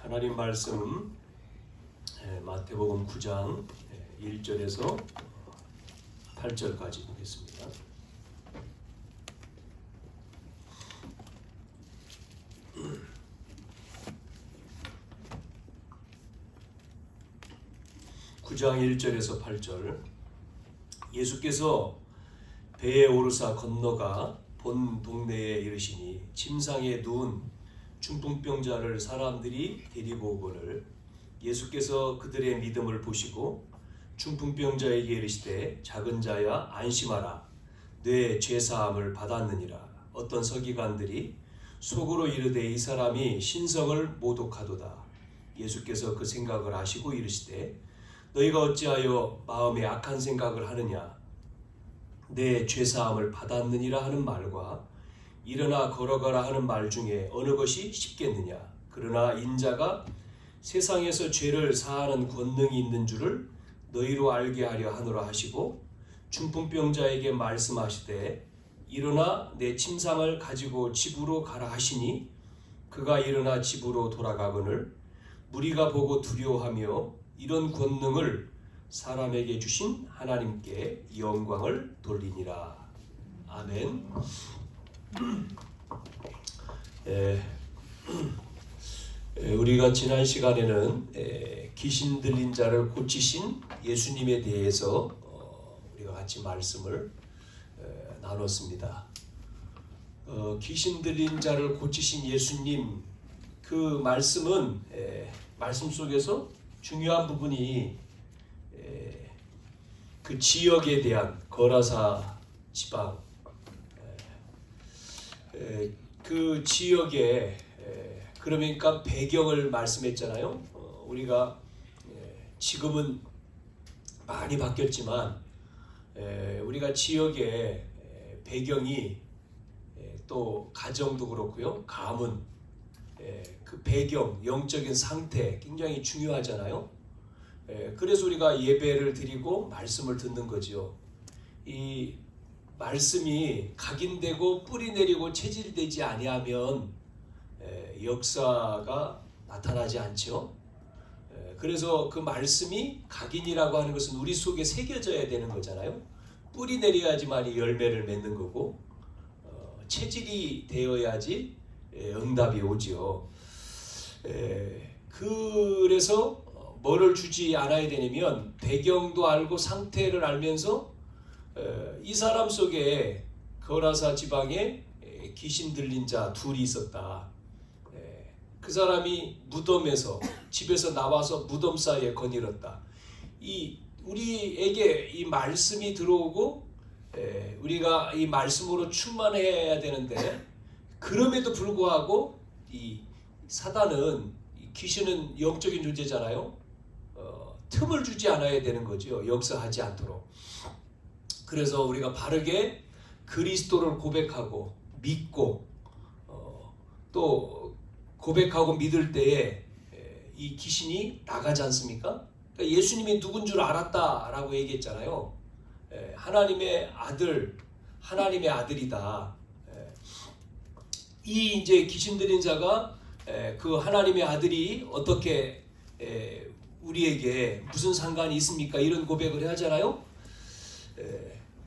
하나님 말씀 마태복음 9장 1절에서 8절까지 보겠습니다. (9장 1절에서 8절) 예수께서 배에 오르사 건너가 본 동네에 이르시니 침상에 누운 중풍병자를 사람들이 데리고 오거늘 예수께서 그들의 믿음을 보시고 중풍병자에게 이르시되 작은 자야 안심하라 내 죄사함을 받았느니라. 어떤 서기관들이 속으로 이르되 이 사람이 신성을 모독하도다. 예수께서 그 생각을 아시고 이르시되 너희가 어찌하여 마음에 악한 생각을 하느냐. 내 죄사함을 받았느니라 하는 말과 일어나 걸어가라 하는 말 중에 어느 것이 쉽겠느냐. 그러나 인자가 세상에서 죄를 사하는 권능이 있는 줄을 너희로 알게 하려 하노라 하시고 중풍병자에게 말씀하시되 일어나 내 침상을 가지고 집으로 가라 하시니 그가 일어나 집으로 돌아가거늘 무리가 보고 두려워하며 이런 권능을 사람에게 주신 하나님께 영광을 돌리니라. 아멘. 우리가 지난 시간에는 귀신 들린 자를 고치신 예수님에 대해서 우리가 같이 말씀을 나눴습니다. 귀신 들린 자를 고치신 예수님, 그 말씀은 말씀 속에서 중요한 부분이 그 지역에 대한 거라사 지방, 그 지역에 그러니까 배경을 말씀했잖아요. 우리가 지금은 많이 바뀌었지만 우리가 지역의 배경이 또 가정도 그렇고요, 가문, 그 배경, 영적인 상태 굉장히 중요하잖아요. 그래서 우리가 예배를 드리고 말씀을 듣는 거죠. 이 말씀이 각인되고 뿌리 내리고 체질되지 아니하면 역사가 나타나지 않죠. 그래서 그 말씀이 각인이라고 하는 것은 우리 속에 새겨져야 되는 거잖아요. 뿌리 내려야지만 열매를 맺는 거고 체질이 되어야지 응답이 오지요. 그래서 뭐를 주지 않아야 되냐면 배경도 알고 상태를 알면서 이 사람 속에 거라사 지방에 귀신 들린 자 둘이 있었다. 그 사람이 무덤에서 집에서 나와서 무덤 사이에 거닐었다. 우리에게 이 말씀이 들어오고 우리가 이 말씀으로 충만해야 되는데 그럼에도 불구하고 이 사단은, 귀신은 영적인 존재잖아요. 틈을 주지 않아야 되는 거죠. 역사하지 않도록. 그래서 우리가 바르게 그리스도를 고백하고 믿고 또 고백하고 믿을 때에 이 귀신이 나가지 않습니까? 그러니까 예수님이 누군 줄 알았다라고 얘기했잖아요. 하나님의 아들, 하나님의 아들이다. 이 이제 귀신 들린 자가 그 하나님의 아들이 어떻게 우리에게 무슨 상관이 있습니까? 이런 고백을 하잖아요.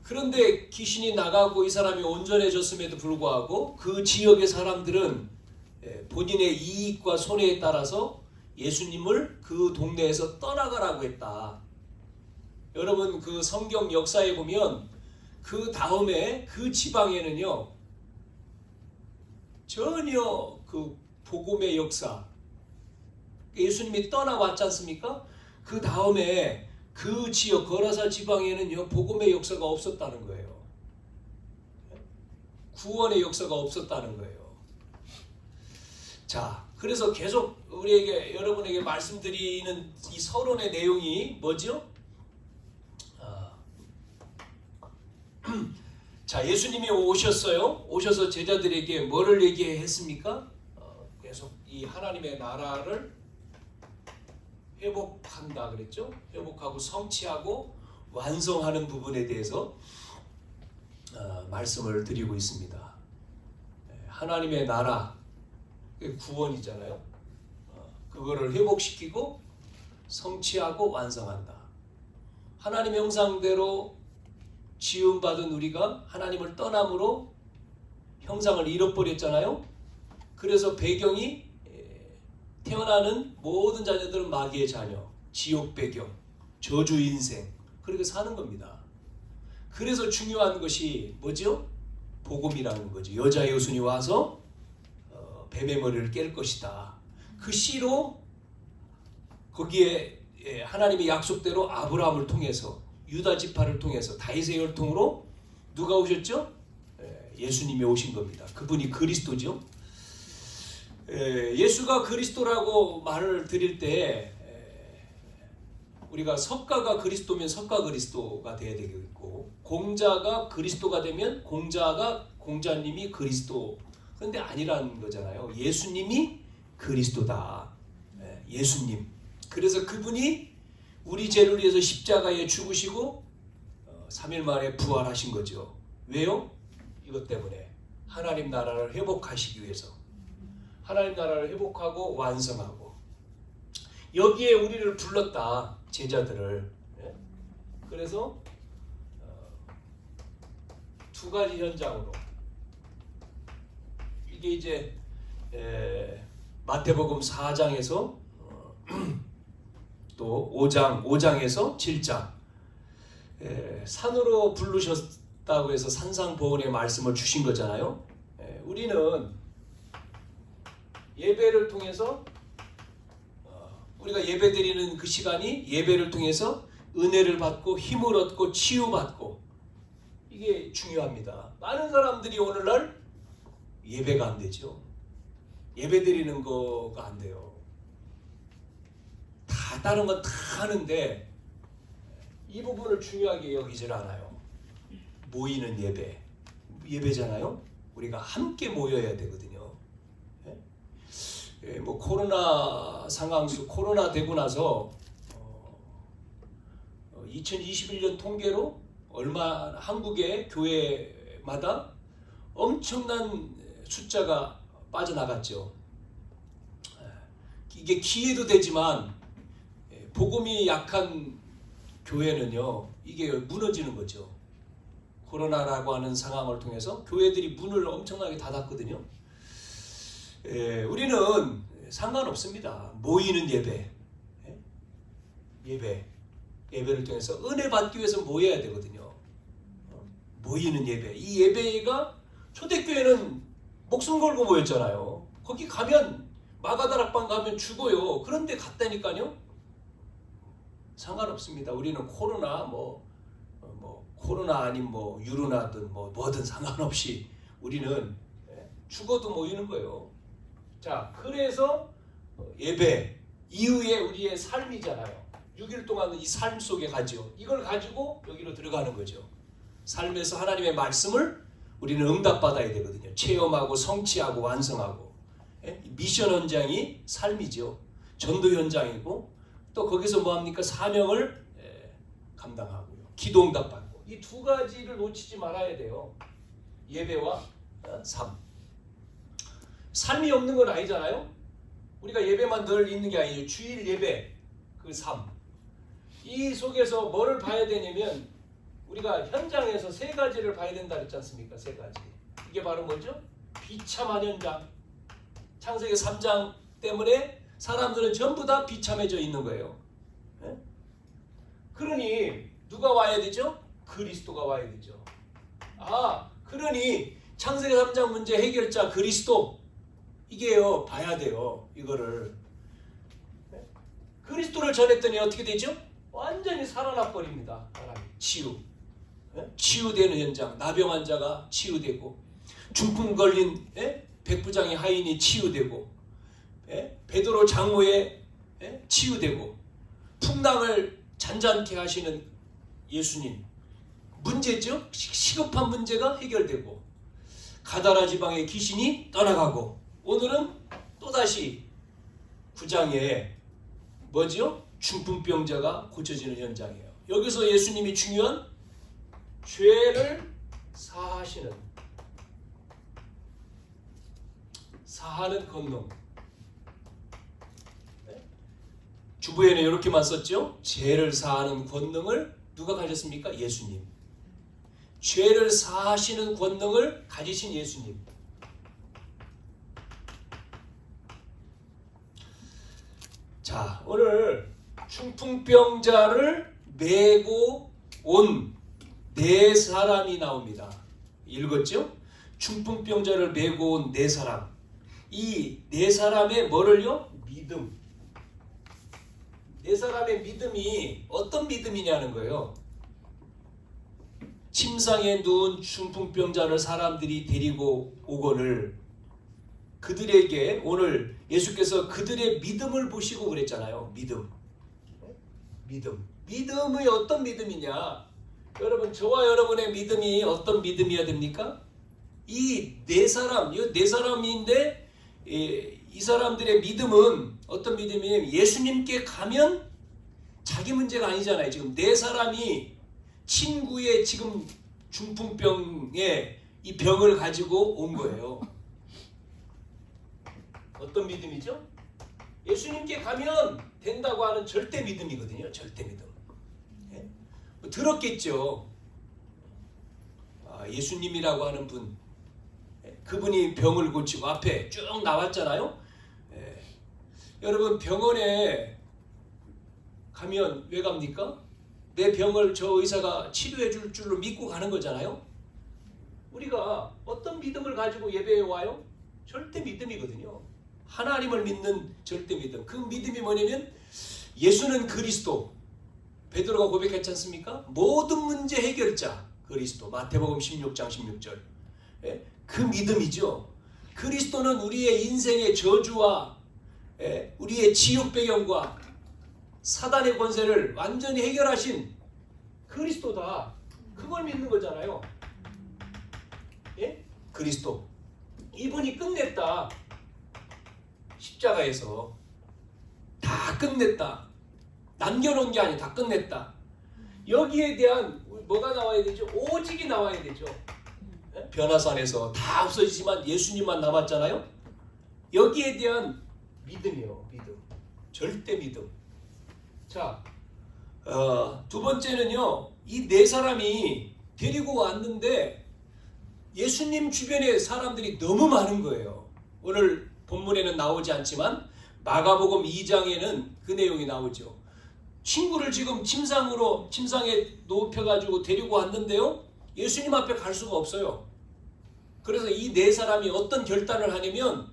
그런데 귀신이 나가고 이 사람이 온전해졌음에도 불구하고 그 지역의 사람들은 본인의 이익과 손해에 따라서 예수님을 그 동네에서 떠나가라고 했다. 여러분, 그 성경 역사에 보면 그 다음에 그 지방에는요 전혀 그 복음의 역사, 예수님이 떠나왔지 않습니까? 그 다음에 그 지역 거라사 지방에는요 복음의 역사가 없었다는 거예요. 구원의 역사가 없었다는 거예요. 자, 그래서 계속 우리에게, 여러분에게 말씀드리는 이 서론의 내용이 뭐죠? 자, 예수님이 오셨어요. 오셔서 제자들에게 뭐를 얘기했습니까? 계속 이 하나님의 나라를 회복한다 그랬죠. 회복하고 성취하고 완성하는 부분에 대해서 말씀을 드리고 있습니다. 하나님의 나라, 구원이잖아요. 그거를 회복시키고 성취하고 완성한다. 하나님 형상대로 지음받은 우리가 하나님을 떠남으로 형상을 잃어버렸잖아요. 그래서 배경이 태어나는 모든 자녀들은 마귀의 자녀, 지옥 배경, 저주 인생, 그렇게 사는 겁니다. 그래서 중요한 것이 뭐죠? 복음이라는 거죠. 여자 여순이 와서 뱀의 머리를 깰 것이다. 그 씨로 거기에 하나님의 약속대로 아브라함을 통해서, 유다 지파를 통해서, 다윗의 혈통으로 누가 오셨죠? 예수님이 오신 겁니다. 그분이 그리스도죠. 예수가 그리스도라고 말을 드릴 때 우리가 석가가 그리스도면 석가 그리스도가 돼야 되겠고, 공자가 그리스도가 되면 공자님이 그리스도. 그런데 아니라는 거잖아요. 예수님이 그리스도다. 예수님. 그래서 그분이 우리 죄를 위해서 십자가에 죽으시고 3일 만에 부활하신 거죠. 왜요? 이것 때문에 하나님 나라를 회복하시기 위해서. 하나님 나라를 회복하고 완성하고, 여기에 우리를 불렀다, 제자들을. 그래서 두 가지 현장으로, 이게 이제 마태복음 4장에서 또 5장에서 7장, 산으로 부르셨다고 해서 산상보훈의 말씀을 주신 거잖아요. 우리는 예배를 통해서, 우리가 예배드리는 그 시간이 예배를 통해서 은혜를 받고 힘을 얻고 치유받고, 이게 중요합니다. 많은 사람들이 오늘날 예배가 안 되죠. 예배드리는 거가 안 돼요. 다 다른 건 다 하는데 이 부분을 중요하게 여기질 않아요. 모이는 예배잖아요. 우리가 함께 모여야 되거든요. 뭐 코로나 상황수, 코로나 되고 나서 2021년 통계로 한국의 교회마다 엄청난 숫자가 빠져나갔죠. 이게 기회도 되지만 복음이 약한 교회는요, 이게 무너지는 거죠. 코로나라고 하는 상황을 통해서 교회들이 문을 엄청나게 닫았거든요. 우리는 상관없습니다. 모이는 예배를 통해서 은혜 받기 위해서 모여야 되거든요. 모이는 예배. 이 예배가, 초대교회는 목숨 걸고 모였잖아요. 거기 가면, 마가다락방 가면 죽어요. 그런데 갔다니까요. 상관없습니다. 우리는 코로나 코로나 아닌 유로나든 뭐든 상관없이 우리는 죽어도 모이는 거예요. 자, 그래서 예배 이후에 우리의 삶이잖아요. 6일 동안 이 삶 속에 가죠. 이걸 가지고 여기로 들어가는 거죠. 삶에서 하나님의 말씀을 우리는 응답받아야 되거든요. 체험하고 성취하고 완성하고. 미션 현장이 삶이죠. 전도 현장이고, 또 거기서 뭐합니까? 사명을 감당하고요. 기도 응답받고. 이 두 가지를 놓치지 말아야 돼요. 예배와 삶. 삶이 없는 건 아니잖아요. 우리가 예배만 늘 있는 게 아니에요. 주일 예배, 그 삶. 이 속에서 뭐를 봐야 되냐면, 우리가 현장에서 세 가지를 봐야 된다 그랬지 않습니까? 세 가지. 이게 바로 뭐죠? 비참한 현장. 창세기 3장 때문에 사람들은 전부 다 비참해져 있는 거예요. 그러니 누가 와야 되죠? 그리스도가 와야 되죠. 그러니 창세기 3장 문제 해결자 그리스도, 이게요, 봐야 돼요. 이거를. 그리스도를 전했더니 어떻게 되죠? 완전히 살아나 버립니다. 사람이. 치유되는 현장. 나병 환자가 치유되고, 중풍 걸린 백부장의 하인이 치유되고, 베드로 장로의 치유되고, 풍랑을 잔잔케 하시는 예수님. 문제죠? 시급한 문제가 해결되고, 가다라 지방의 귀신이 떠나가고, 오늘은 또다시 9장에 뭐죠? 중풍병자가 고쳐지는 현장이에요. 여기서 예수님이 중요한 죄를 사하는 권능. 주부에는 이렇게만 썼죠. 죄를 사하는 권능을 누가 가졌습니까? 예수님. 죄를 사하시는 권능을 가지신 예수님. 자, 오늘 중풍병자를 메고 온 네 사람이 나옵니다. 읽었죠? 중풍병자를 메고 온 네 사람. 이 네 사람의 뭐를요? 믿음. 네 사람의 믿음이 어떤 믿음이냐는 거예요. 침상에 누운 중풍병자를 사람들이 데리고 오거늘 그들에게 오늘 예수께서 그들의 믿음을 보시고 그랬잖아요. 믿음. 믿음이 어떤 믿음이냐? 여러분, 저와 여러분의 믿음이 어떤 믿음이어야 됩니까? 이 네 사람인데 이 사람들의 믿음은 어떤 믿음이냐면 예수님께 가면 자기 문제가 아니잖아요. 지금 네 사람이 친구의 지금 중풍병에 이 병을 가지고 온 거예요. 어떤 믿음이죠? 예수님께 가면 된다고 하는 절대 믿음이거든요. 절대 믿음. 예? 뭐 들었겠죠. 예수님이라고 하는 분, 그분이 병을 고치고 앞에 쭉 나왔잖아요. 예. 여러분, 병원에 가면 왜 갑니까? 내 병을 저 의사가 치료해 줄 줄로 믿고 가는 거잖아요. 우리가 어떤 믿음을 가지고 예배에 와요? 절대 믿음이거든요. 하나님을 믿는 절대 믿음. 그 믿음이 뭐냐면 예수는 그리스도. 베드로가 고백했지 않습니까? 모든 문제 해결자 그리스도. 마태복음 16장 16절. 예? 그 믿음이죠. 그리스도는 우리의 인생의 저주와 우리의 지옥 배경과 사단의 권세를 완전히 해결하신 그리스도다. 그걸 믿는 거잖아요. 예? 그리스도. 이분이 끝냈다. 십자가에서 다 끝냈다. 남겨놓은 게 아니라 다 끝냈다. 여기에 대한 뭐가 나와야 되죠? 오직이 나와야 되죠. 예? 변화산에서 다 없어지지만 예수님만 남았잖아요. 여기에 대한 믿음이요. 믿음. 절대 믿음. 자, 두 번째는요. 이 네 사람이 데리고 왔는데 예수님 주변에 사람들이 너무 많은 거예요. 오늘 본문에는 나오지 않지만 마가복음 2장에는 그 내용이 나오죠. 친구를 지금 침상에 눕혀가지고 데리고 왔는데요. 예수님 앞에 갈 수가 없어요. 그래서 이 네 사람이 어떤 결단을 하냐면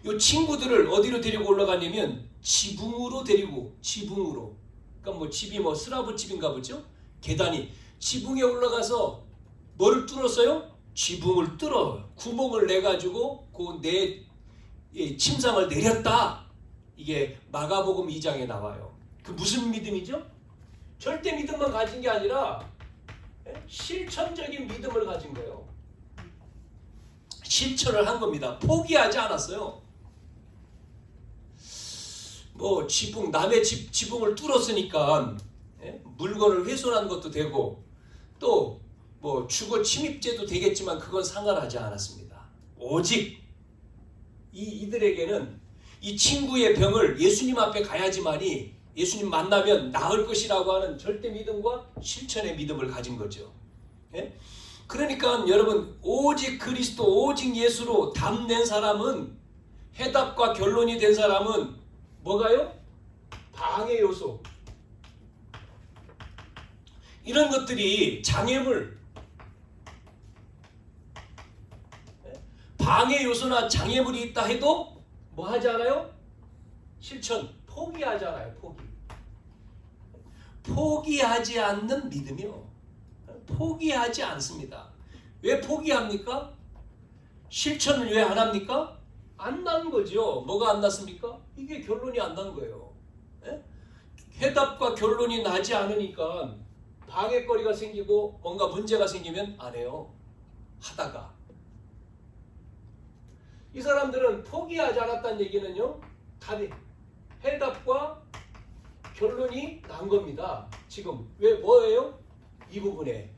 이 친구들을 어디로 데리고 올라가냐면 지붕으로. 그러니까 뭐 집이 스라브 집인가 보죠. 계단이 지붕에 올라가서 뭐를 뚫었어요? 지붕을 뚫어 구멍을 내 가지고 그 내 침상을 내렸다. 이게 마가복음 2장에 나와요. 그 무슨 믿음이죠? 절대 믿음만 가진 게 아니라 실천적인 믿음을 가진 거예요. 실천을 한 겁니다. 포기하지 않았어요. 남의 지붕을 뚫었으니까 물건을 훼손한 것도 되고 또 주거 침입죄도 되겠지만 그건 상관하지 않았습니다. 오직 이들에게는 이 친구의 병을 예수님 앞에 가야지만이 예수님 만나면 나을 것이라고 하는 절대 믿음과 실천의 믿음을 가진 거죠. 그러니까 여러분, 오직 그리스도, 오직 예수로 담낸 사람은, 해답과 결론이 된 사람은 뭐가요? 방해 요소. 이런 것들이 장애물, 방해 요소나 장애물이 있다 해도 뭐 하지 않아요? 실천, 포기하지 않아요. 포기하지 않는 믿음이요. 포기하지 않습니다. 왜 포기합니까? 실천을 왜 안 합니까? 안 난 거죠. 뭐가 안 났습니까? 이게 결론이 안 난 거예요. 해답과 결론이 나지 않으니까 방해거리가 생기고 뭔가 문제가 생기면 안 해요. 하다가. 이 사람들은 포기하지 않았다는 얘기는요. 답이 해답과 결론이 난 겁니다. 지금 왜 뭐예요? 이 부분에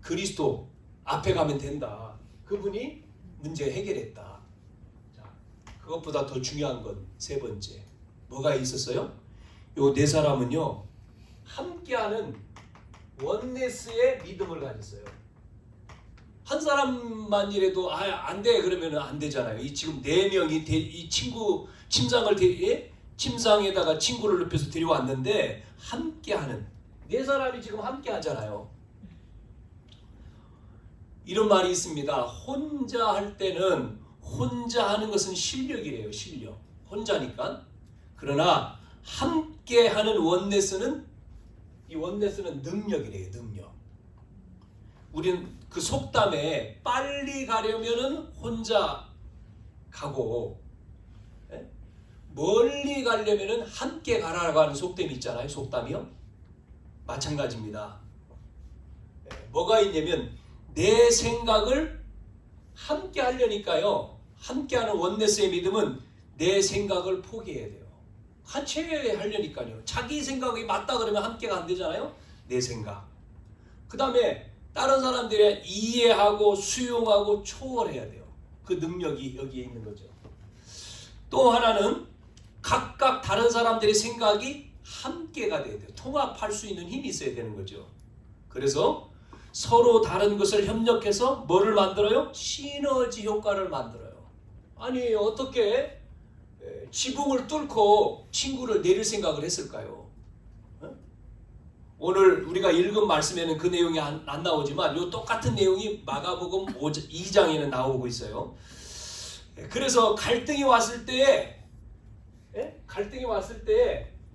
그리스도 앞에 가면 된다. 그분이 문제 해결했다. 자, 그것보다 더 중요한 건 세 번째. 뭐가 있었어요? 요 네 사람은요 함께하는 원네스의 믿음을 가졌어요. 한 사람만이라도 안 돼 그러면 안 되잖아요. 이 지금 네 명이 이 친구 침상에다가 친구를 눕혀서 데려왔는데 함께하는 네 사람이 지금 함께하잖아요. 이런 말이 있습니다. 혼자 할 때는 혼자 하는 것은 실력이래요. 실력. 혼자니까. 그러나 함께하는 원네스는 이 원네스는 능력이래요. 능력. 우리는 그 속담에 빨리 가려면은 혼자 가고 멀리 가려면은 함께 가라고 하는 속담이 있잖아요. 속담이요. 마찬가지입니다. 뭐가 있냐면 내 생각을 함께 하려니까요. 함께하는 원네스의 믿음은 내 생각을 포기해야 돼요. 같이 하려니까요. 자기 생각이 맞다 그러면 함께가 안 되잖아요. 내 생각. 그 다음에 다른 사람들의 이해하고 수용하고 초월해야 돼요. 그 능력이 여기에 있는 거죠. 또 하나는 각각 다른 사람들의 생각이 함께가 돼야 돼요. 통합할 수 있는 힘이 있어야 되는 거죠. 그래서 서로 다른 것을 협력해서 뭐를 만들어요? 시너지 효과를 만들어요. 아니 어떻게 지붕을 뚫고 친구를 내릴 생각을 했을까요? 오늘 우리가 읽은 말씀에는 그 내용이 안 나오지만 이 똑같은 내용이 마가복음 2장에는 나오고 있어요. 그래서 갈등이 왔을 때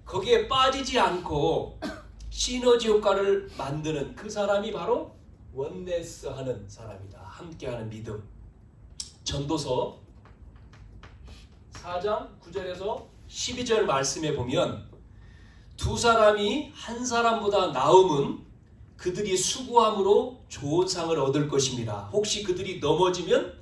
거기에 빠지지 않고 시너지 효과를 만드는 그 사람이 바로 원네스 하는 사람이다. 함께하는 믿음. 전도서 4장 9절에서 12절 말씀에 보면 두 사람이 한 사람보다 나음은 그들이 수고함으로 좋은 상을 얻을 것입니다. 혹시 그들이 넘어지면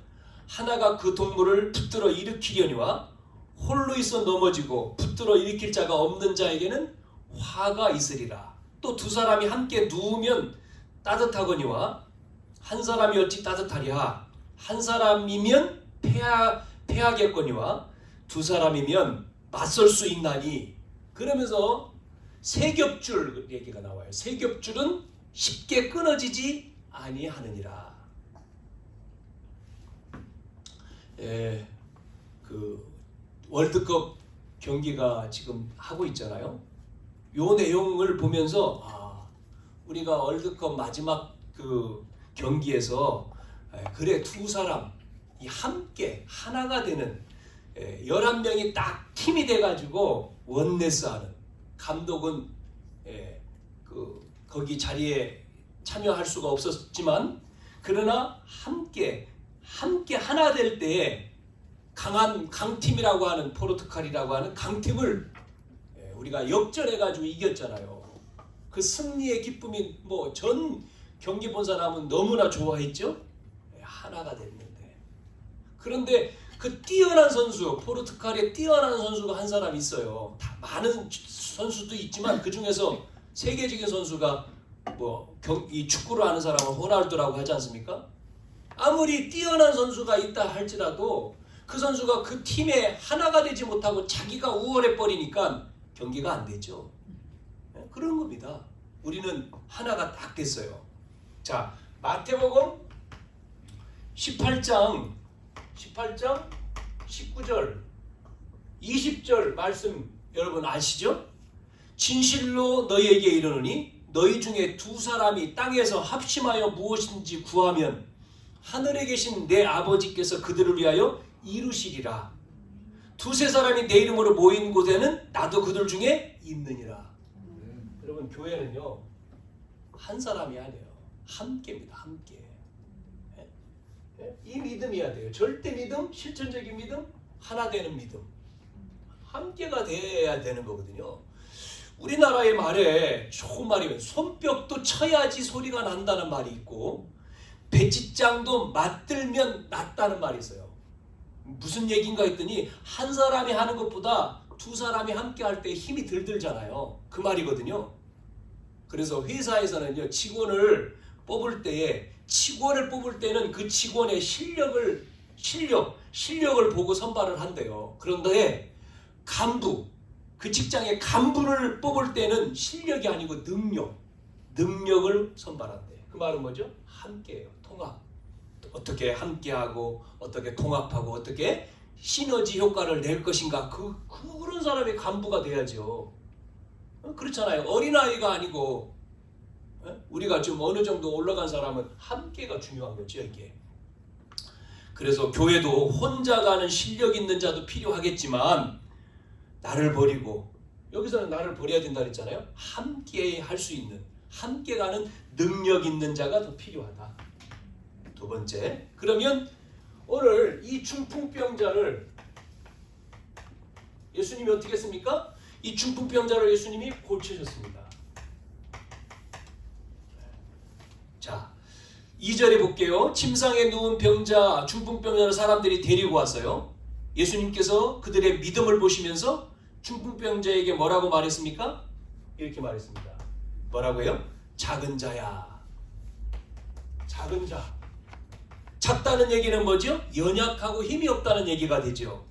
하나가 그 동물을 붙들어 일으키려니와 홀로 있어 넘어지고 붙들어 일으킬 자가 없는 자에게는 화가 있으리라. 또 두 사람이 함께 누우면 따뜻하거니와 한 사람이 어찌 따뜻하랴. 한 사람이면 패하겠거니와 두 사람이면 맞설 수 있나니. 그러면서 세겹줄 얘기가 나와요. 세겹줄은 쉽게 끊어지지 아니하느니라. 그 월드컵 경기가 지금 하고 있잖아요. 요 내용을 보면서 우리가 월드컵 마지막 그 경기에서 그래 두 사람이 함께 하나가 되는 11명이 딱 팀이 돼가지고 원네스하는 감독은 거기 자리에 참여할 수가 없었지만 그러나 함께 하나 될 때에 강한 강팀이라고 하는 포르투갈이라고 하는 강팀을 우리가 역전해가지고 이겼잖아요. 그 승리의 기쁨이 뭐 전 경기 본 사람은 너무나 좋아했죠. 하나가 됐는데 그런데 그 뛰어난 선수 포르투갈에 뛰어난 선수가 한 사람 있어요. 다 많은 선수도 있지만 그 중에서 세계적인 선수가 이 축구를 하는 사람은 호날두라고 하지 않습니까? 아무리 뛰어난 선수가 있다 할지라도 그 선수가 그 팀에 하나가 되지 못하고 자기가 우월해 버리니까 경기가 안 되죠. 그런 겁니다. 우리는 하나가 딱 됐어요. 자, 마태복음 18장 19절 20절 말씀 여러분 아시죠? 진실로 너희에게 이르노니 너희 중에 두 사람이 땅에서 합심하여 무엇인지 구하면 하늘에 계신 내 아버지께서 그들을 위하여 이루시리라. 두세 사람이 내 이름으로 모인 곳에는 나도 그들 중에 있느니라. 여러분 교회는요 한 사람이 아니에요. 함께입니다. 함께. 이 믿음이어야 돼요. 절대 믿음, 실천적인 믿음, 하나 되는 믿음. 함께가 돼야 되는 거거든요. 우리나라의 말에 좋은 말이면 손뼉도 쳐야지 소리가 난다는 말이 있고 배짓장도 맞들면 낫다는 말이 있어요. 무슨 얘기인가 했더니 한 사람이 하는 것보다 두 사람이 함께 할 때 힘이 덜 들잖아요. 그 말이거든요. 그래서 회사에서는요 직원을 뽑을 때는 그 직원의 실력을 보고 선발을 한대요. 그런데 그 직장의 간부를 뽑을 때는 실력이 아니고 능력을 선발한대. 그 말은 뭐죠? 함께해요. 통합. 어떻게 함께하고 어떻게 통합하고 어떻게 시너지 효과를 낼 것인가. 그런 사람이 간부가 돼야죠. 그렇잖아요. 어린아이가 아니고 우리가 좀 어느 정도 올라간 사람은 함께가 중요한 거죠. 이게. 그래서 교회도 혼자 가는 실력 있는 자도 필요하겠지만 나를 버리고, 여기서는 나를 버려야 된다 그랬잖아요. 함께 할 수 있는, 함께 가는 능력 있는 자가 더 필요하다. 두 번째, 그러면 오늘 이 중풍병자를 예수님이 어떻게 했습니까? 이 중풍병자를 예수님이 고치셨습니다. 자, 2절에 볼게요. 침상에 누운 병자, 중풍병자를 사람들이 데리고 왔어요. 예수님께서 그들의 믿음을 보시면서 중풍병자에게 뭐라고 말했습니까? 이렇게 말했습니다. 뭐라고요? 작은 자야. 작은 자. 작다는 얘기는 뭐죠? 연약하고 힘이 없다는 얘기가 되죠.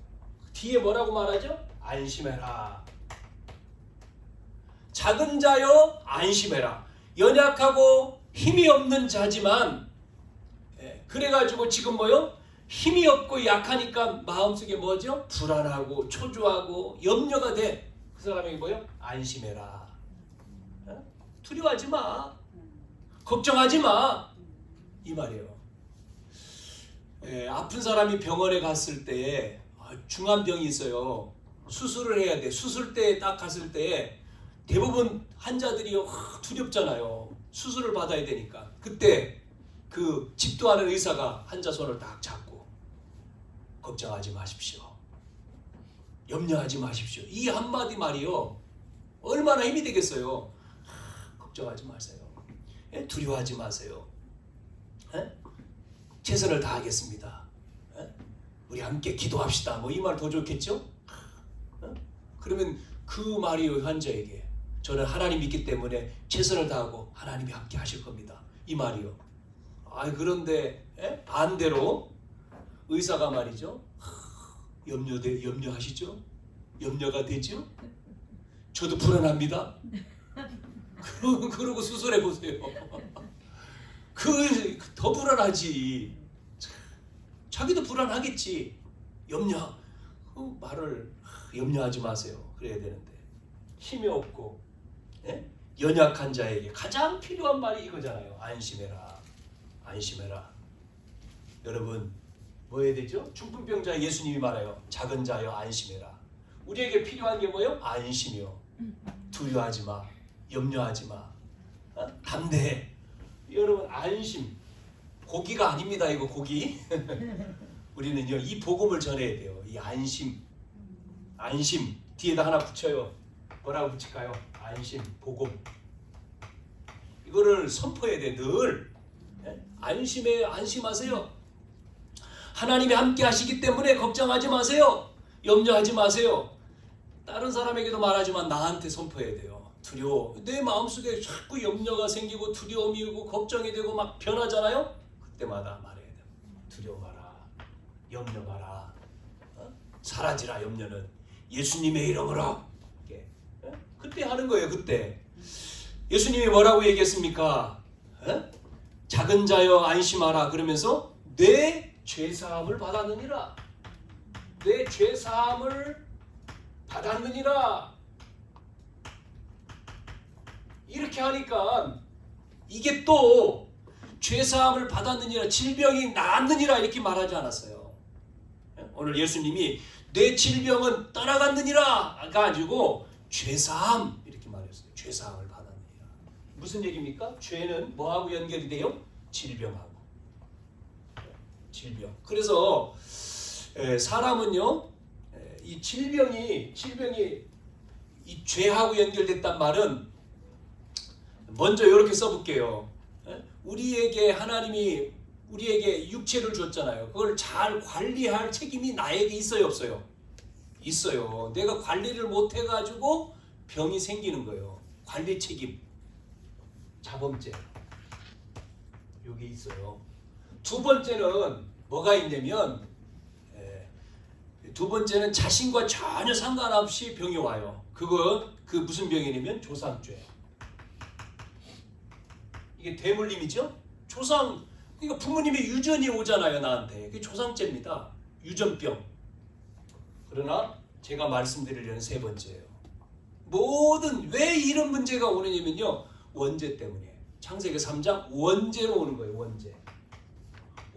뒤에 뭐라고 말하죠? 안심해라. 작은 자여 안심해라. 연약하고 힘이 없는 자지만 그래가지고 지금 뭐요? 힘이 없고 약하니까 마음속에 뭐죠? 불안하고 초조하고 염려가 돼. 그 사람에게 뭐요? 안심해라. 두려워하지 마. 걱정하지 마. 이 말이에요. 아픈 사람이 병원에 갔을 때 중환병이 있어요. 수술을 해야 돼. 수술대에 딱 갔을 때 대부분 환자들이 두렵잖아요. 수술을 받아야 되니까. 그때 그 집도하는 의사가 환자 손을 딱 잡고 걱정하지 마십시오. 염려하지 마십시오. 이 한마디 말이요. 얼마나 힘이 되겠어요. 걱정하지 마세요. 두려워하지 마세요. 최선을 다하겠습니다. 우리 함께 기도합시다. 뭐 이 말 더 좋겠죠? 그러면 그 말이 환자에게 저는 하나님 믿기 때문에 최선을 다하고 하나님이 함께 하실 겁니다. 이 말이요. 그런데 반대로 의사가 말이죠. 염려하시죠? 염려가 되죠? 저도 불안합니다. 그러고 수술해 보세요. 더 불안하지. 자기도 불안하겠지. 말을 염려하지 마세요. 그래야 되는데 힘이 없고 연약한 자에게 가장 필요한 말이 이거잖아요. 안심해라. 안심해라. 여러분 뭐 해야 되죠? 중풍병자 예수님이 말해요. 작은 자여 안심해라. 우리에게 필요한 게 뭐예요? 안심이요. 두려워하지 마. 염려하지 마. 담대해. 여러분 안심. 고기가 아닙니다. 이거 고기. 우리는요 이 복음을 전해야 돼요. 이 안심. 안심 뒤에다 하나 붙여요. 뭐라고 붙일까요? 안심, 복음. 이거를 선포해야 돼. 늘. 안심하세요. 하나님이 함께 하시기 때문에 걱정하지 마세요. 염려하지 마세요. 다른 사람에게도 말하지만 나한테 선포해야 돼요. 두려워. 내 마음속에 자꾸 염려가 생기고 두려움이 오고 걱정이 되고 막 변하잖아요. 그때마다 말해야 돼요. 두려워 마라. 염려 마라. 사라지라 염려는 예수님의 이름으로. 그때 하는 거예요. 그때. 예수님이 뭐라고 얘기했습니까? 작은 자여 안심하라. 그러면서 내 죄사함을 받았느니라. 내 죄사함을 받았느니라. 이렇게 하니까 이게 또 죄사함을 받았느니라, 질병이 나았느니라 이렇게 말하지 않았어요. 오늘 예수님이 내 질병은 떠나갔느니라 가지고 죄사함 이렇게 말했어요. 죄사함을 받았느니라. 무슨 얘기입니까? 죄는 뭐하고 연결이 돼요? 질병하고. 질병. 그래서 사람은요 이 질병이 이 죄하고 연결됐단 말은 먼저 이렇게 써볼게요. 우리에게 하나님이 우리에게 육체를 줬잖아요. 그걸 잘 관리할 책임이 나에게 있어요, 없어요? 있어요. 내가 관리를 못 해가지고 병이 생기는 거예요. 관리 책임. 자범죄. 여기 있어요. 두 번째는 뭐가 있냐면 두 번째는 자신과 전혀 상관없이 병이 와요. 그 무슨 병이냐면 조상죄. 이게 대물림이죠. 조상, 그러니까 부모님의 유전이 오잖아요, 나한테. 그게 조상죄입니다. 유전병. 그러나 제가 말씀드리려는 세 번째예요. 왜 이런 문제가 오느냐면요, 원죄 때문이에요. 창세기 3장 원죄로 오는 거예요.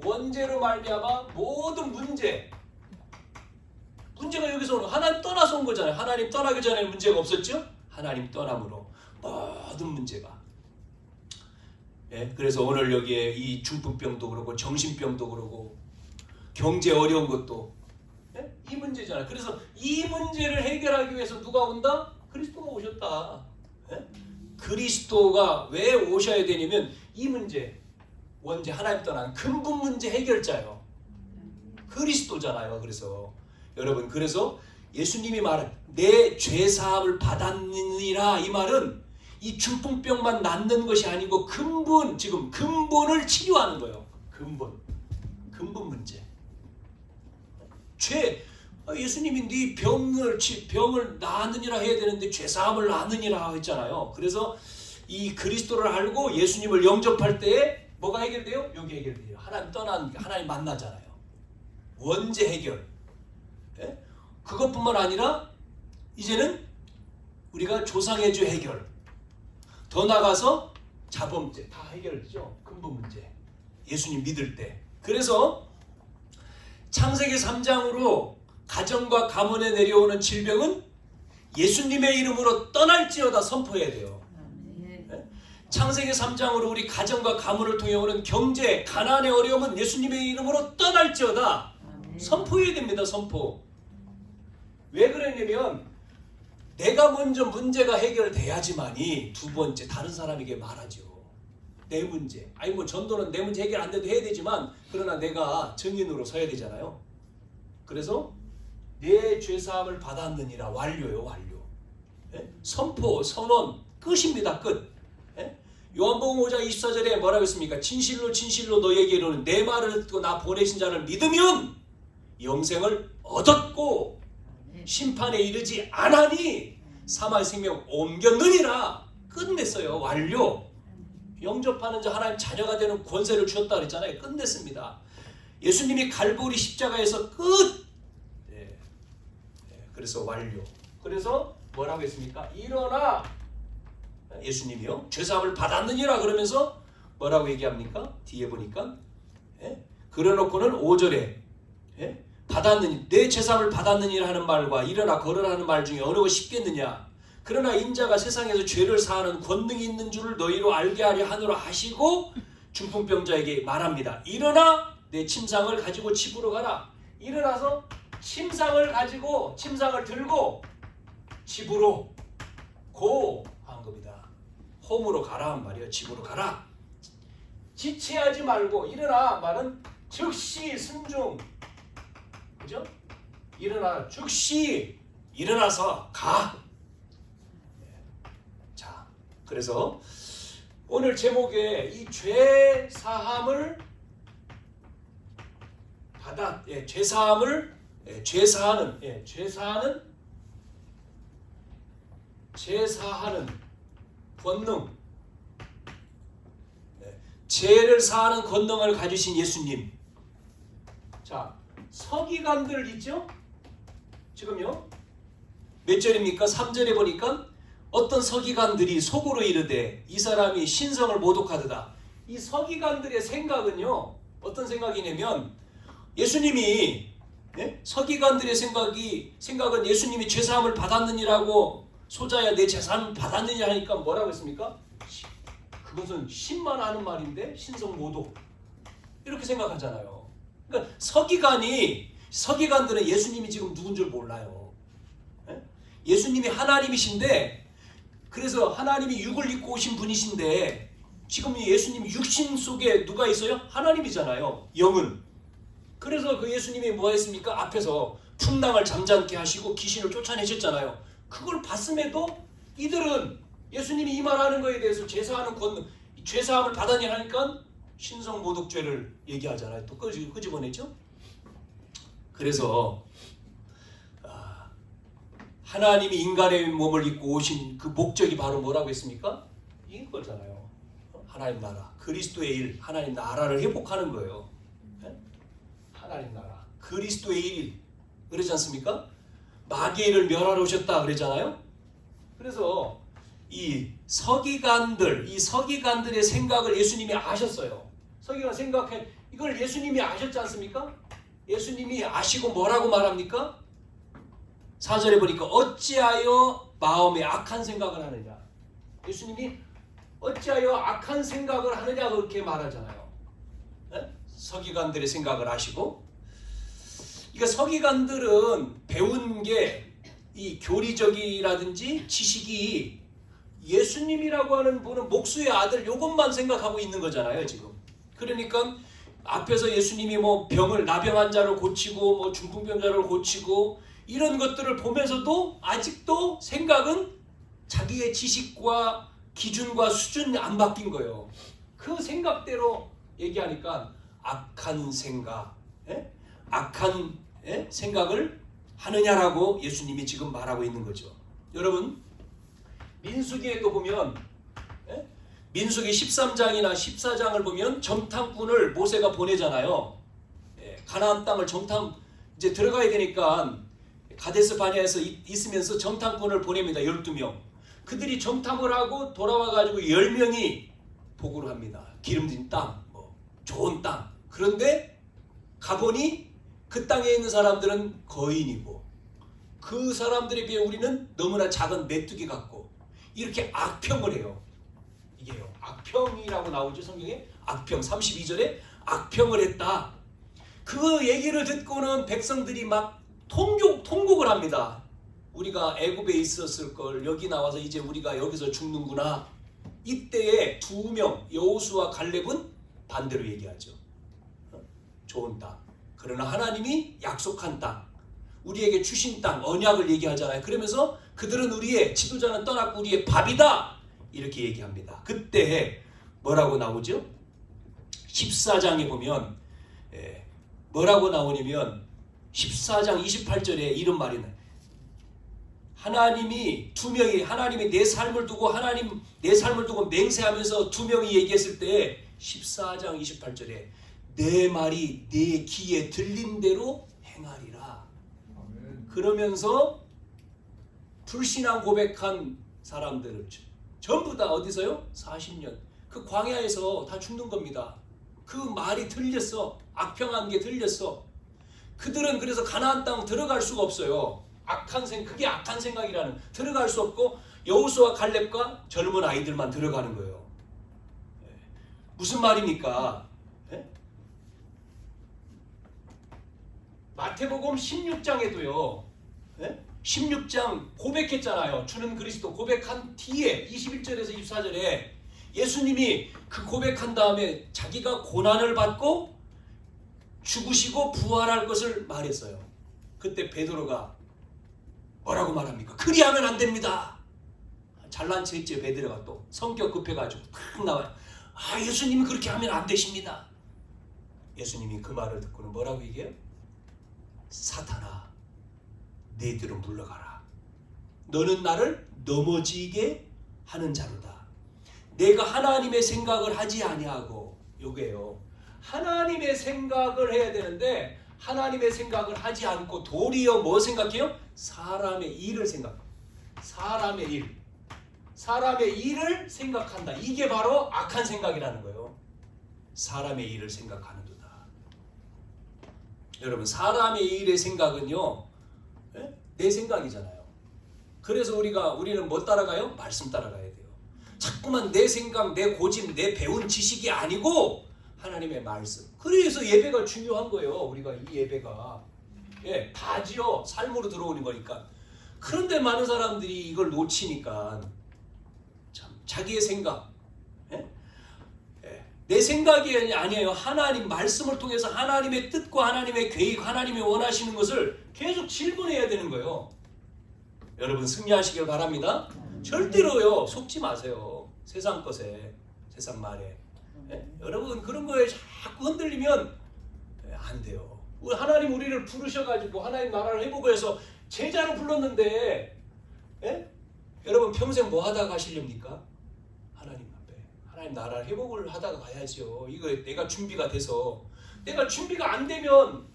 원죄로 말미암아 모든 문제가 여기서 오는, 하나님 떠나서 온 거잖아요. 하나님 떠나기 전에 문제가 없었죠? 하나님 떠남으로 모든 문제가. 그래서 오늘 여기에 이 중풍병도 그렇고 정신병도 그렇고 경제 어려운 것도 이 문제잖아요. 그래서 이 문제를 해결하기 위해서 누가 온다? 그리스도가 오셨다. 그리스도가 왜 오셔야 되냐면 이 문제, 원죄, 하나님 떠난 근본 문제 해결자요. 그리스도잖아요. 그래서 여러분, 그래서 예수님이 말한 내 죄사함을 받았느니라, 이 말은 이 중풍병만 낫는 것이 아니고 지금 근본을 치료하는 거예요. 근본 문제. 예수님이 네 병을 나느니라 해야 되는데 죄사함을 나느니라 했잖아요. 그래서 이 그리스도를 알고 예수님을 영접할 때에 뭐가 해결돼요? 여기 해결돼요. 하나님 만나잖아요. 원죄 해결. 그것뿐만 아니라 이제는 우리가 조상의 죄 해결, 더 나가서 자범죄 다 해결되죠. 근본 문제. 예수님 믿을 때. 그래서 창세기 3장으로 가정과 가문에 내려오는 질병은 예수님의 이름으로 떠날지어다 선포해야 돼요. 창세기 3장으로 우리 가정과 가문을 통해 오는 경제, 가난의 어려움은 예수님의 이름으로 떠날지어다 선포해야 됩니다. 선포. 왜 그러냐면 내가 먼저 문제가 해결돼야지만이 두 번째 다른 사람에게 말하죠. 내 문제. 전도는 내 문제 해결 안 돼도 해야 되지만, 그러나 내가 증인으로 서야 되잖아요. 그래서 내 죄사함을 받았느니라, 완료요, 완료. 선포, 선언, 끝입니다. 끝. 요한복음 5장 24절에 뭐라고 했습니까? 진실로 진실로 너에게 이르는 내 말을 듣고 나 보내신 자를 믿으면 영생을 얻었고 심판에 이르지 않으니 사망의 생명 옮겼느니라. 끝냈어요. 완료. 영접하는 자 하나님 자녀가 되는 권세를 주었다 그랬잖아요. 끝냈습니다. 예수님이 갈보리 십자가에서 끝. 그래서 완료. 그래서 뭐라고 했습니까? 일어나. 예수님이요, 죄사함을 받았느니라 그러면서 뭐라고 얘기합니까? 뒤에 보니까 그래놓고는 5절에 받았느니, 내 죄사함을 받았느니라 하는 말과 일어나 걸으라 하는 말 중에 어느 것이 쉽겠느냐? 그러나 인자가 세상에서 죄를 사하는 권능이 있는 줄을 너희로 알게 하려 하노라 하시고 중풍병자에게 말합니다. 일어나 내 침상을 가지고 집으로 가라. 일어나서 침상을 들고 집으로 한 겁니다. 홈으로 가라 한 말이에요. 집으로 가라. 지체하지 말고 일어나 말은 즉시 순종. 그죠? 일어나, 즉시 일어나서 가. 자, 그래서 오늘 제목에 이 죄 사함을 죄사하는 권능, 죄를 사하는 권능을 가지신 예수님. 자, 서기관들 있죠? 지금요 몇 절입니까? 3절에 보니까 어떤 서기관들이 속으로 이르되 이 사람이 신성을 모독하도다. 이 서기관들의 생각은요, 어떤 생각이냐면 예수님이, 서기관들의 생각은 예수님이 죄사함을 받았느니라고, 소자야 내 죄사함을 받았느냐 하니까 뭐라고 했습니까? 그것은 신만 하는 말인데 신성 모독, 이렇게 생각하잖아요. 그러니까 서기관들은 예수님이 지금 누군 줄 몰라요. 예수님이 하나님이신데, 그래서 하나님이 육을 입고 오신 분이신데, 지금 예수님 육신 속에 누가 있어요? 하나님이잖아요. 영은. 그래서 그 예수님이 뭐 했습니까? 앞에서 풍랑을 잠잠케 하시고 귀신을 쫓아내셨잖아요. 그걸 봤음에도 이들은 예수님이 이 말하는 거에 대해서 죄사하는 권능, 죄사함을 받았냐 하니까 신성 모독죄를 얘기하잖아요. 또 끄집어내죠. 그래서 하나님이 인간의 몸을 입고 오신 그 목적이 바로 뭐라고 했습니까? 이거잖아요. 하나님 나라, 그리스도의 일, 하나님 나라를 회복하는 거예요. 네? 하나님 나라, 그리스도의 일, 그러지 않습니까? 마귀의 일을 멸하러 오셨다 그러잖아요. 그래서 이 서기관들의 생각을 예수님이 아셨어요. 서기관 생각해, 이걸 예수님이 아셨지 않습니까? 예수님이 아시고 뭐라고 말합니까? 4절에 보니까 어찌하여 마음에 악한 생각을 하느냐. 예수님이 어찌하여 악한 생각을 하느냐 그렇게 말하잖아요. 네? 서기관들의 생각을 아시고. 그러니까 서기관들은 배운 게 이 교리적이라든지 지식이 예수님이라고 하는 분은 목수의 아들 요것만 생각하고 있는 거잖아요 지금. 그러니까 앞에서 예수님이 뭐 병을 나병 환자를 고치고 뭐 중풍병자를 고치고 이런 것들을 보면서도 아직도 생각은 자기의 지식과 기준과 수준이 안 바뀐 거예요. 그 생각대로 얘기하니까 악한 생각, 악한 생각을 하느냐라고 예수님이 지금 말하고 있는 거죠. 여러분 민수기에도 보면 민수기 13장이나 14장을 보면 정탐꾼을 모세가 보내잖아요. 가나안 땅을 정탐 이제 들어가야 되니까 가데스 바네아에서 있으면서 정탐꾼을 보냅니다. 12명. 그들이 정탐을 하고 돌아와가지고 10명이 보고를 합니다. 기름진 땅, 뭐 좋은 땅. 그런데 가보니 그 땅에 있는 사람들은 거인이고 그 사람들에 비해 우리는 너무나 작은 메뚜기 같고 이렇게 악평을 해요. 이게요. 악평이라고 나오죠 성경에. 악평 32절에 악평을 했다. 그 얘기를 듣고는 백성들이 막 통곡을 합니다. 우리가 애굽에 있었을 걸 여기 나와서 이제 우리가 여기서 죽는구나. 이때에 두 명 여호수아 갈렙은 반대로 얘기하죠. 좋은 땅. 그러나 하나님이 약속한 땅, 우리에게 주신 땅, 언약을 얘기하잖아요. 그러면서 그들은 우리의 지도자는 떠났고 우리의 밥이다 이렇게 얘기합니다. 그때 뭐라고 나오죠? 14장에 보면 뭐라고 나오냐면 14장 28절에 이런 말이 나요. 하나님이 두 명이 하나님이 내 삶을 두고 맹세하면서 두 명이 얘기했을 때 14장 28절에 내 말이 내 귀에 들린 대로 행하리라. 그러면서 불신앙 고백한 사람들을 전부 다 어디서요? 40년 그 광야에서 다 죽는 겁니다. 그 말이 들렸어. 악평한 게 들렸어. 그들은 그래서 가나안 땅 들어갈 수가 없어요. 그게 악한 생각이라는. 들어갈 수 없고 여호수아 갈렙과 젊은 아이들만 들어가는 거예요. 무슨 말입니까? 마태복음 16장에도요. 16장 고백했잖아요. 주는 그리스도 고백한 뒤에 21절에서 24절에 예수님이 그 고백한 다음에 자기가 고난을 받고 죽으시고 부활할 것을 말했어요. 그때 베드로가 뭐라고 말합니까? 그리하면 안 됩니다. 잘난 체 했죠. 베드로가 또 성격 급해가지고 탁 나와요. 예수님이 그렇게 하면 안 되십니다. 예수님이 그 말을 듣고는 뭐라고 얘기해요? 사탄아, 내 뒤로 물러가라. 너는 나를 넘어지게 하는 자로다. 내가 하나님의 생각을 하지 아니하고, 요게요. 하나님의 생각을 해야 되는데 하나님의 생각을 하지 않고 도리어 뭐 생각해요? 사람의 일을 생각해요. 사람의 일을 생각한다. 이게 바로 악한 생각이라는 거예요. 사람의 일을 생각하는 도다. 여러분, 사람의 일의 생각은요, 내 생각이잖아요. 그래서 우리는 뭐 따라가요? 말씀 따라가야 돼요. 자꾸만 내 생각, 내 고집, 내 배운 지식이 아니고 하나님의 말씀. 그래서 예배가 중요한 거예요. 우리가 이 예배가 다지요. 삶으로 들어오는 거니까. 그런데 많은 사람들이 이걸 놓치니까 참 자기의 생각, 내 생각이 아니에요. 하나님 말씀을 통해서 하나님의 뜻과 하나님의 계획, 하나님이 원하시는 것을 계속 질문해야 되는 거예요. 여러분 승리하시길 바랍니다. 절대로요 속지 마세요. 세상 것에, 세상 말에. 여러분 그런 거에 자꾸 흔들리면 안 돼요. 하나님 우리를 부르셔가지고 하나님 나라를 해보고 해서 제자로 불렀는데 예? 여러분 평생 뭐 하다가 가시렵니까? 하나님 앞에 하나님 나라 회복을 하다가 가야죠. 이거 내가 준비가 돼서, 내가 준비가 안 되면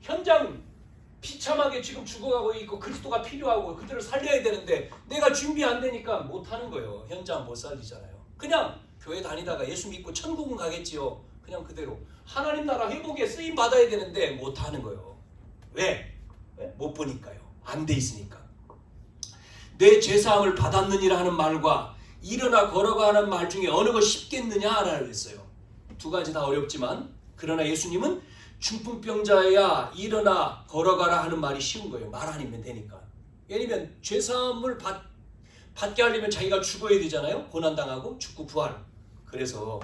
현장 비참하게 지금 죽어가고 있고 그리스도가 필요하고 그들을 살려야 되는데 내가 준비 안 되니까 못 하는 거예요. 현장 못 살리잖아요. 그냥 교회 다니다가 예수 믿고 천국은 가겠지요. 그냥 그대로 하나님 나라 회복에 쓰임 받아야 되는데 못 하는 거예요. 왜? 못 보니까요. 안 돼 있으니까. 내 죄사함을 받았느니라 하는 말과 일어나 걸어가 하는 말 중에 어느 거 쉽겠느냐라고 했어요. 두 가지 다 어렵지만, 그러나 예수님은 중풍병자야 일어나 걸어가라 하는 말이 쉬운 거예요. 말 아니면 되니까. 왜냐면 죄사함을 받게 하려면 자기가 죽어야 되잖아요. 고난당하고 죽고 부활. 그래서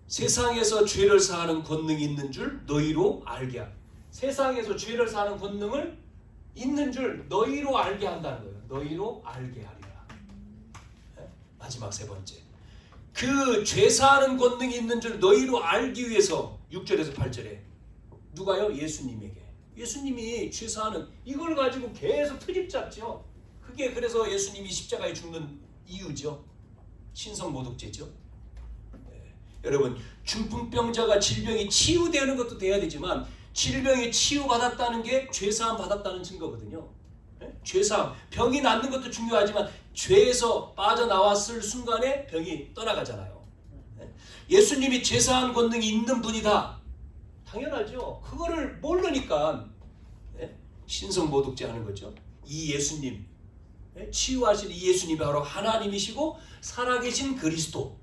세상에서 죄를 사하는 권능이 있는 줄 너희로 알게 하라. 세상에서 죄를 사하는 권능을 있는 줄 너희로 알게 한다는 거예요. 너희로 알게 하리라. 마지막 세 번째, 그 죄 사하는 권능이 있는 줄 너희로 알기 위해서 6절에서 8절에 누가요? 예수님에게. 예수님이 죄 사하는 이걸 가지고 계속 트집 잡죠. 그게 그래서 예수님이 십자가에 죽는 이유죠. 신성모독죄죠. 여러분, 중풍병자가 질병이 치유되는 것도 돼야 되지만 질병이 치유받았다는 게 죄사함 받았다는 증거거든요. 죄사함, 병이 낫는 것도 중요하지만 죄에서 빠져나왔을 순간에 병이 떠나가잖아요. 예수님이 죄사한 권능이 있는 분이다. 당연하죠. 그거를 모르니까 신성모독죄 하는 거죠. 이 예수님, 치유하신 이 예수님이 바로 하나님이시고 살아계신 그리스도.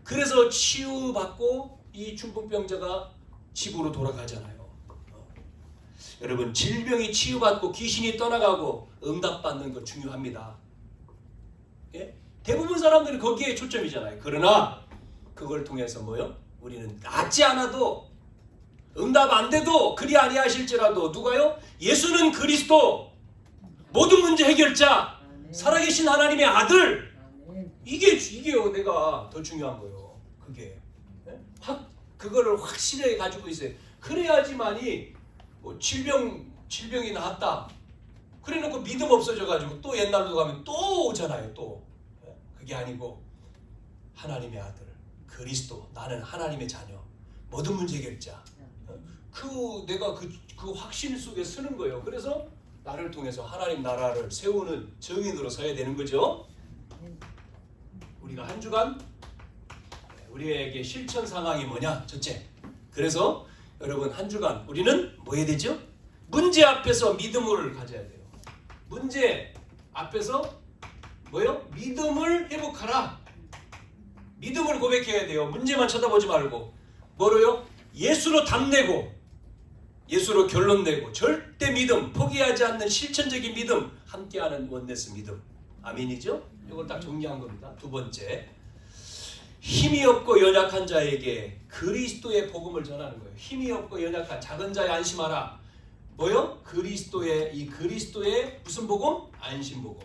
그래서 치유받고 이 중풍병자가 집으로 돌아가잖아요. 여러분, 질병이 치유받고 귀신이 떠나가고 응답받는 거 중요합니다. 예? 대부분 사람들이 거기에 초점이잖아요. 그러나 그걸 통해서 뭐요? 우리는 낫지 않아도 응답 안 돼도 그리 아니하실지라도 누가요? 예수는 그리스도, 모든 문제 해결자, 살아계신 하나님의 아들. 이게요 내가 더 중요한 거예요. 그게 그거를 확실하게 가지고 있어요. 그래야지만이 뭐 질병이 나았다. 그래놓고 믿음 없어져가지고 또 옛날로 가면 또 오잖아요. 또 그게 아니고 하나님의 아들 그리스도, 나는 하나님의 자녀, 모든 문제 해결자. 내가 그 확신 속에 서는 거예요. 그래서 나를 통해서 하나님 나라를 세우는 증인으로 서야 되는 거죠. 우리가 한 주간 우리에게 실천 상황이 뭐냐? 첫째, 그래서 여러분 한 주간 우리는 뭐 해야 되죠? 문제 앞에서 믿음을 가져야 돼요. 문제 앞에서 뭐요? 믿음을 회복하라. 믿음을 고백해야 돼요. 문제만 쳐다보지 말고 뭐로요? 예수로 답내고 예수로 결론 내고 절대 믿음, 포기하지 않는 실천적인 믿음, 함께하는 원네스 믿음. 아멘이죠? 이걸 딱 정리한 겁니다. 두 번째, 힘이 없고 연약한 자에게 그리스도의 복음을 전하는 거예요. 힘이 없고 연약한 작은 자에 안심하라. 뭐요? 그리스도의 무슨 복음? 안심 복음,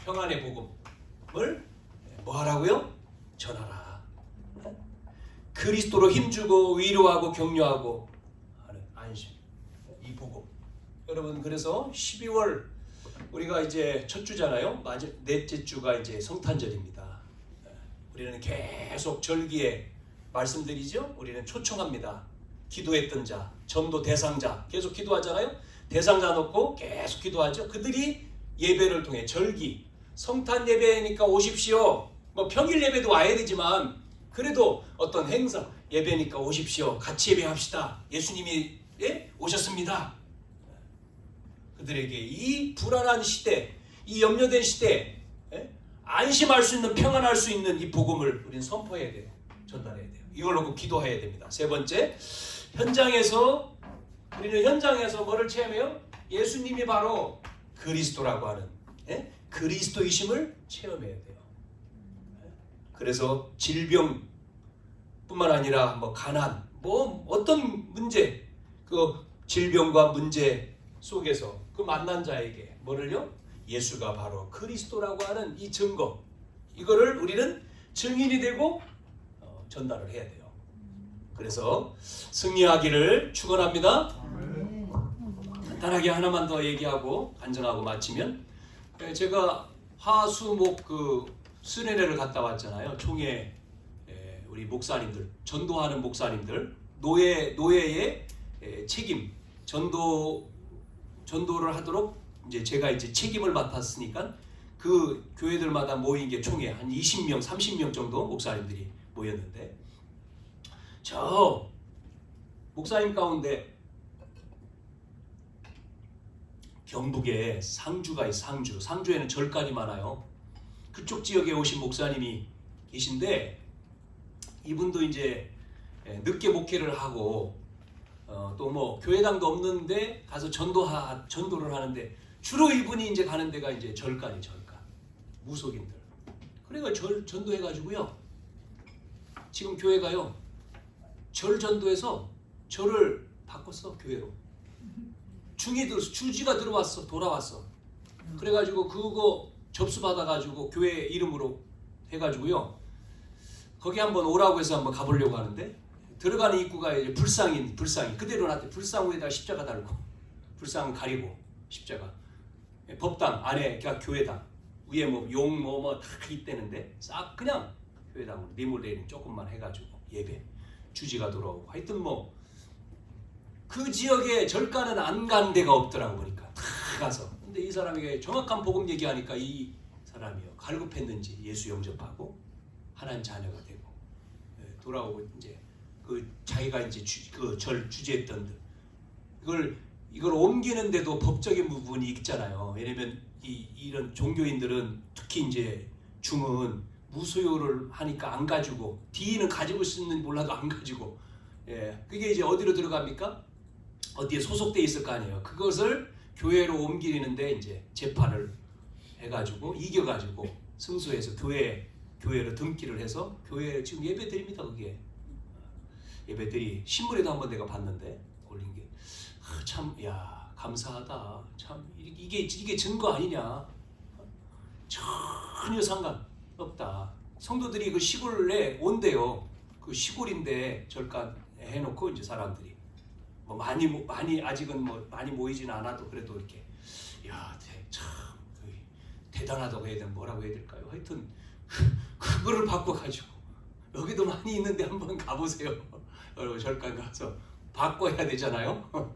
평안의 복음을 뭐 하라고요? 전하라. 그리스도로 힘주고 위로하고 격려하고 하는 안심, 이 복음. 여러분, 그래서 12월 우리가 이제 첫 주잖아요. 넷째 주가 이제 성탄절입니다. 우리는 계속 절기에 말씀드리죠. 우리는 초청합니다. 기도했던 자, 전도 대상자 계속 기도하잖아요. 대상자 놓고 계속 기도하죠. 그들이 예배를 통해 절기, 성탄 예배니까 오십시오. 뭐 평일 예배도 와야 되지만 그래도 어떤 행사 예배니까 오십시오. 같이 예배합시다. 예수님이 오셨습니다. 그들에게 이 불안한 시대, 이 염려된 시대, 안심할 수 있는, 평안할 수 있는 이 복음을 우리는 선포해야 돼요. 전달해야 돼요. 이걸 놓고 기도해야 됩니다. 세 번째, 우리는 현장에서 뭐를 체험해요? 예수님이 바로 그리스도라고 하는 그리스도이심을 체험해야 돼요. 그래서 질병뿐만 아니라 뭐 가난, 뭐 어떤 문제, 그 질병과 문제 속에서 그 만난 자에게 뭐를요? 예수가 바로 그리스도라고 하는 이 증거, 이거를 우리는 증인이 되고 전달을 해야 돼요. 그래서 승리하기를 축원합니다. 간단하게 하나만 더 얘기하고 간증하고 마치면, 제가 화수목 그 수련회를 갔다 왔잖아요. 총회 우리 목사님들, 전도하는 목사님들, 노예의 책임, 전도를 하도록 이제 제가 이제 책임을 맡았으니까 그 교회들마다 모인 게 총회 한 20명, 30명 정도 목사님들이 모였는데, 저 목사님 가운데 경북에 상주가 있어요. 상주에는 절간이 많아요. 그쪽 지역에 오신 목사님이 계신데, 이분도 이제 늦게 목회를 하고 또 뭐 교회당도 없는데 가서 전도를 하는데, 주로 이분이 이제 가는 데가 이제 절간 무속인들. 그래가 전도해가지고요. 지금 교회가요, 절 전도해서 절을 바꿨어, 교회로. 주지가 돌아왔어. 그래가지고 그거 접수 받아가지고 교회 이름으로 해가지고요, 거기 한번 오라고 해서 한번 가보려고 하는데, 들어가는 입구가 이제 불상이 그대로 놨대. 불상 위에다가 십자가 달고, 불상 가리고 십자가. 법당 안에 그냥 교회당, 위에 뭐 용 다 있대는데 싹 그냥 교회당으로 리모델링 조금만 해가지고 예배, 주지가 돌아오고. 하여튼 뭐 그 지역에 절간은 안 간 데가 없더라고 보니까 다 가서. 근데 이 사람에게 정확한 복음 얘기하니까 이 사람이요, 갈급했는지 예수 영접하고 하나님 자녀가 되고 돌아오고, 이제 그 자기가 이제 그 절 주재했던 이걸 옮기는데도 법적인 부분이 있잖아요. 왜냐면 이런 종교인들은 특히 이제 중은 무소유를 하니까 안 가지고, D는 가지고 있는 몰라도 안 가지고, 그게 이제 어디로 들어갑니까? 어디에 소속돼 있을 거 아니에요. 그것을 교회로 옮기는데 이제 재판을 해가지고 이겨가지고 승소해서 교회로 등기를 해서 교회 지금 예배 드립니다. 그게 예배들이 신문에도 한번 내가 봤는데 올린 게 참, 야, 감사하다. 참 이게 증거 아니냐? 전혀 상관없다. 성도들이 그 시골에 온대요. 그 시골인데 절간 해놓고 이제 사람들이 뭐 많이 아직은 뭐 많이 모이지는 않아도 그래도 이렇게, 야, 참 대단하다고 해야 되나 뭐라고 해야 될까요? 하여튼 그거를 바꿔가지고 여기도 많이 있는데 한번 가보세요. 여러분 절간 가서 바꿔야 되잖아요.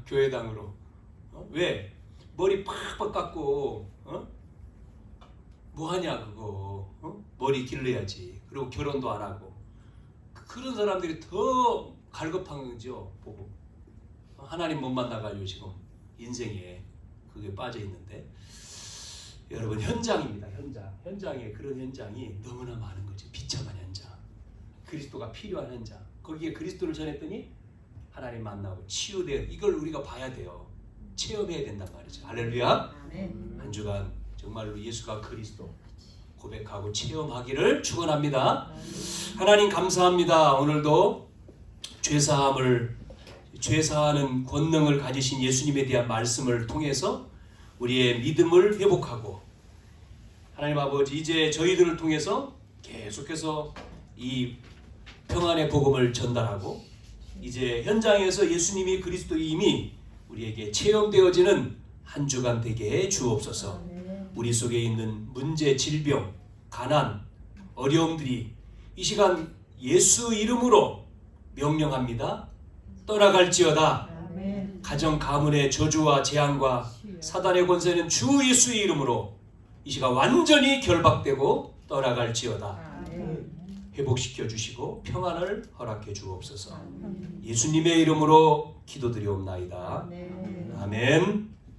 교회당으로. 왜? 머리 팍팍 깎고 뭐 하냐 그거. 머리 길러야지. 그리고 결혼도 안 하고. 그런 사람들이 더 갈급한 거죠. 보고 하나님 못 만나가지고 지금 인생에 그게 빠져 있는데, 여러분 현장입니다. 현장에 그런 현장이 너무나 많은 거죠. 비참한 현장, 그리스도가 필요한 현장. 거기에 그리스도를 전했더니 하나님 만나고 치유돼. 이걸 우리가 봐야 돼요. 체험해야 된단 말이죠. 할렐루야. 한 주간 정말로 예수가 그리스도 고백하고 체험하기를 축원합니다. 하나님 감사합니다. 오늘도 죄사하는 권능을 가지신 예수님에 대한 말씀을 통해서 우리의 믿음을 회복하고, 하나님 아버지 이제 저희들을 통해서 계속해서 이 평안의 복음을 전달하고, 이제 현장에서 예수님이 그리스도임이 우리에게 체험되어지는 한 주간 되게 해 주옵소서. 우리 속에 있는 문제, 질병, 가난, 어려움들이 이 시간 예수 이름으로 명령합니다. 떠나갈지어다. 가정 가문의 저주와 재앙과 사단의 권세는 주 예수의 이름으로 이 시간 완전히 결박되고 떠나갈지어다. 회복시켜 주시고 평안을 허락해 주옵소서. 예수님의 이름으로 기도드리옵나이다. 아멘.